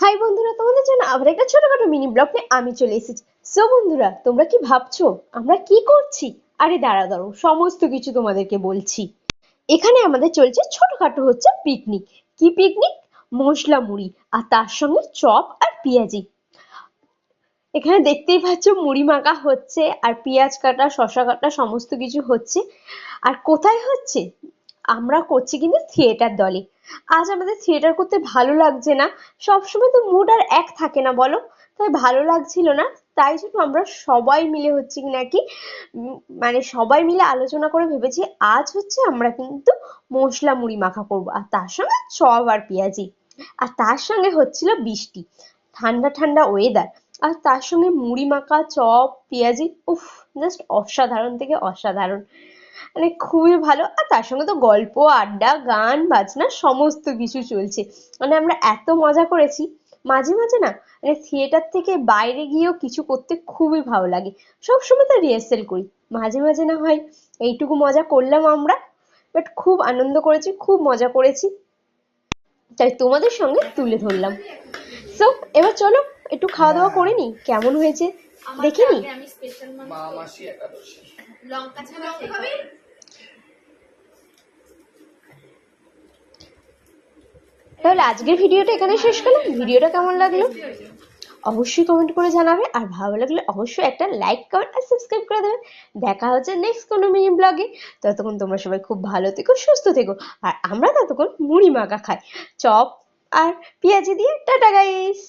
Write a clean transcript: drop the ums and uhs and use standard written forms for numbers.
High বন্ধুরা, তোমাদের জন্য আবার একটা ছোটখাটো মিনি ব্লগ নিয়ে আমি চলে এসেছি। সো বন্ধুরা, তোমরা কি ভাবছো আমরা কি করছি? আরে দাঁড়াও, সমস্ত কিছু তোমাদেরকে বলছি। এখানে আমাদের চলছে ছোটখাটো হচ্ছে পিকনিক। কি পিকনিক? মশলা মুড়ি আর তার সঙ্গে চপ আর পেঁয়াজি। এখানে দেখতেই পাচ্ছ মুড়ি মাখা হচ্ছে আর পেঁয়াজ কাটা শসা কাটা সমস্ত কিছু হচ্ছে। আর কোথায় হচ্ছে? আমরা করছি কিন্তু থিয়েটার দলে। আজ আমাদের থিয়েটার করতে ভালো লাগছে না। সবসময় তো মুড আর এক থাকে না বলো? তাই ভালো লাগছিল না। তাই জন্য আমরা সবাই মিলে হচ্ছে কি নাকি মানে সবাই মিলে আলোচনা করে ভেবেছি আজ হচ্ছে আমরা কিন্তু মশলা মুড়ি মাখা করবো আর তার সঙ্গে চপ আর পেঁয়াজি। আর তার সঙ্গে হচ্ছিল বৃষ্টি, ঠান্ডা ঠান্ডা ওয়েদার। আর তার সঙ্গে মুড়ি মাখা চপ পেঁয়াজি, উফ, জাস্ট অসাধারণ থেকে অসাধারণ। মানে খুবই ভালো। আর তার সঙ্গে তো গল্প আড্ডা গান বাজনা সমস্ত কিছু চলছে। মানে আমরা এত মজা করেছি। মাঝে মাঝে না মানে থিয়েটার থেকে বাইরে গিয়েও কিছু করতে খুবই ভালো লাগে। সবসময় তো রিহার্সেল করি, মাঝে মাঝে না হয় এইটুকু মজা করলাম আমরা। বাট খুব আনন্দ করেছি, খুব মজা করেছি, তাই তোমাদের সঙ্গে তুলে ধরলাম। সো এবার চলো একটু খাওয়া দাওয়া করে নি, কেমন হয়েছে দেখে নি। তাহলে আজকের ভিডিওটা এখানে শেষ করলাম। ভিডিওটা কেমন লাগলো অবশ্যই কমেন্ট করে জানাবে, আর ভালো লাগলে অবশ্যই একটা লাইক কমেন্ট আর সাবস্ক্রাইব করে দেবে। দেখা হচ্ছে নেক্সট কোনো মিনি ব্লগে। ততক্ষণ তোমরা সবাই খুব ভালো থেকো, সুস্থ থেকো। আর আমরা ততক্ষণ মুড়ি মাখা খাই চপ আর পেঁয়াজি দিয়ে। Tata guys.